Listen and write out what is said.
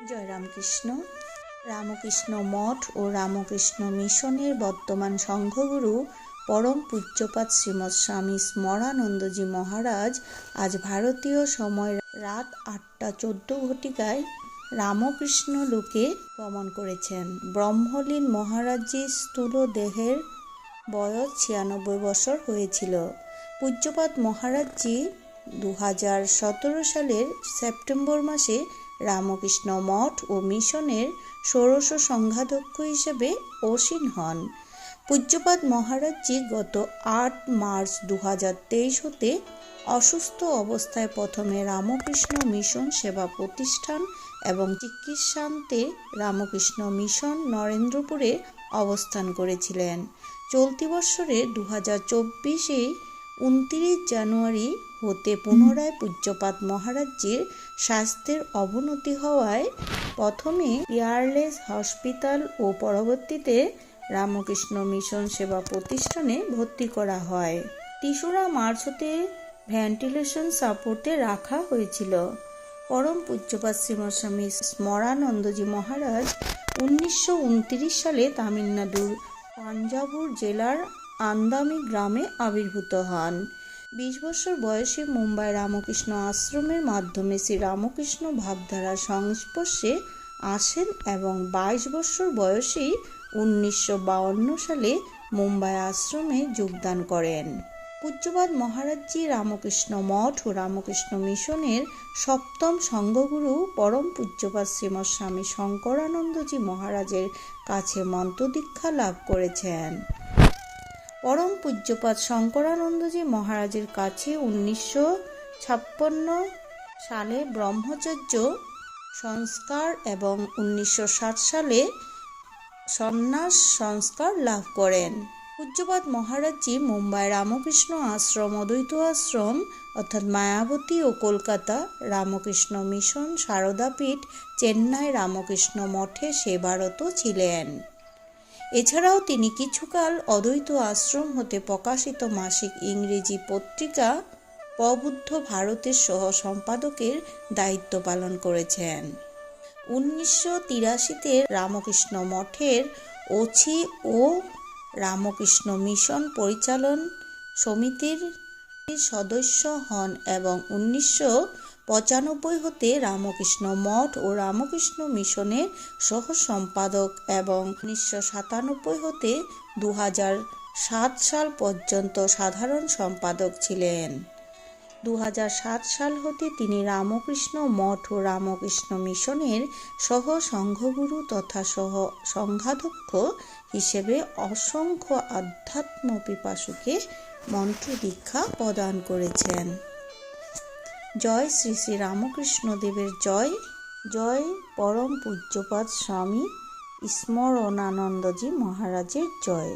জয় রামকৃষ্ণ। রামকৃষ্ণ মঠ ও রামকৃষ্ণ মিশনের বর্তমান সংঘগুরু পরম পূজ্যপাদ শ্রীমৎ স্বামী স্মরানন্দজি মহারাজ আজ ভারতীয় সময় রাত ৮টা ১৪ রামকৃষ্ণ লোকে গমন করেছেন। ব্রহ্মলীন মহারাজজির স্থূল দেহের বয়স ৯৬ বছর হয়েছিল। পূজ্যপাদ মহারাজজি ২০১৭ সালের সেপ্টেম্বর মাসে রামকৃষ্ণ মঠ ও মিশনের ষোড়শ সংঘাধ্যক্ষ হিসেবে অসীন হন। পূজ্যপাদ মহারাজজি গত ৮ মার্চ ২০২৩ হতে অসুস্থ অবস্থায় প্রথমে রামকৃষ্ণ মিশন সেবা প্রতিষ্ঠান এবং চিকিৎসান্তে রামকৃষ্ণ মিশন নরেন্দ্রপুরে অবস্থান করেছিলেন। চলতি বৎসরে ২০২৪ ২৯ জানুয়ারি হতে পুনরায় পূজ্যপাদ মহারাজজির স্বাস্থ্যের অবনতি হওয়ায় প্রথমে পিয়ারলেস হসপিটাল ও পরবর্তীতে রামকৃষ্ণ মিশন সেবা প্রতিষ্ঠানে ভর্তি করা হয়। ৩রা মার্চ হতে ভেন্টিলেশন সাপোর্টে রাখা হয়েছিল। পরম পূজ্যপাদ শ্রীমৎ স্বামী স্মরানন্দজি মহারাজ ১৯২৯ সালে তামিলনাড়ুর তাঞ্জাভুর জেলার আন্দামি গ্রামে আবির্ভূত হন। ২০ বছর বয়সে মুম্বাই রামকৃষ্ণ আশ্রমের মাধ্যমে শ্রী রামকৃষ্ণ ভাবধারার সংস্পর্শে আসেন এবং ২২ বছর বয়সেই ১৯৫২ সালে মুম্বাই আশ্রমে যোগদান করেন। পূজ্যপাদ মহারাজজি রামকৃষ্ণ মঠ ও রামকৃষ্ণ মিশনের সপ্তম সংঘগুরু পরম পূজ্যপাদ শ্রীমৎ স্বামী শঙ্করানন্দজি মহারাজের কাছে মন্ত্রদীক্ষা লাভ করেছেন। পরম পূজ্যপাদ শঙ্করানন্দজি মহারাজের কাছে ১৯৫৬ সালে ব্রহ্মচর্য সংস্কার এবং ১৯৬০ সালে সন্ন্যাস সংস্কার লাভ করেন। পূজ্যপাদ মহারাজজি মুম্বাই রামকৃষ্ণ আশ্রম, অদ্বৈত আশ্রম অর্থাৎ মায়াবতী ও কলকাতা রামকৃষ্ণ মিশন, সারদাপীঠ, চেন্নাই রামকৃষ্ণ মঠে সেবারত ছিলেন। এছাড়াও তিনি কিছুকাল অদ্বৈত আশ্রম হতে প্রকাশিত মাসিক ইংরেজি পত্রিকা প্রবুদ্ধ ভারতের সহ সম্পাদকের দায়িত্ব পালন করেছেন। ১৯৮৩ রামকৃষ্ণ মঠের ওছি ও রামকৃষ্ণ মিশন পরিচালন সমিতির সদস্য হন এবং ১৯৯৫ হতে রামকৃষ্ণ মঠ ও রামকৃষ্ণ মিশনের সহ সম্পাদক এবং ১৯৯৭ হতে ২০০৭ সাল পর্যন্ত সাধারণ সম্পাদক ছিলেন। ২০০৭ সাল হতে তিনি রামকৃষ্ণ মঠ ও রামকৃষ্ণ মিশনের সহ সংঘগুরু তথা সহ সংঘাধ্যক্ষ হিসেবে অসংখ্য আধ্যাত্ম পিপাসুকে মন্ত্র দীক্ষা প্রদান করেছেন। জয় শ্রী শ্রী রামকৃষ্ণ দেবের জয়। জয় পরম পূজ্যপাদ স্বামী স্মরণানন্দজি মহারাজের জয়।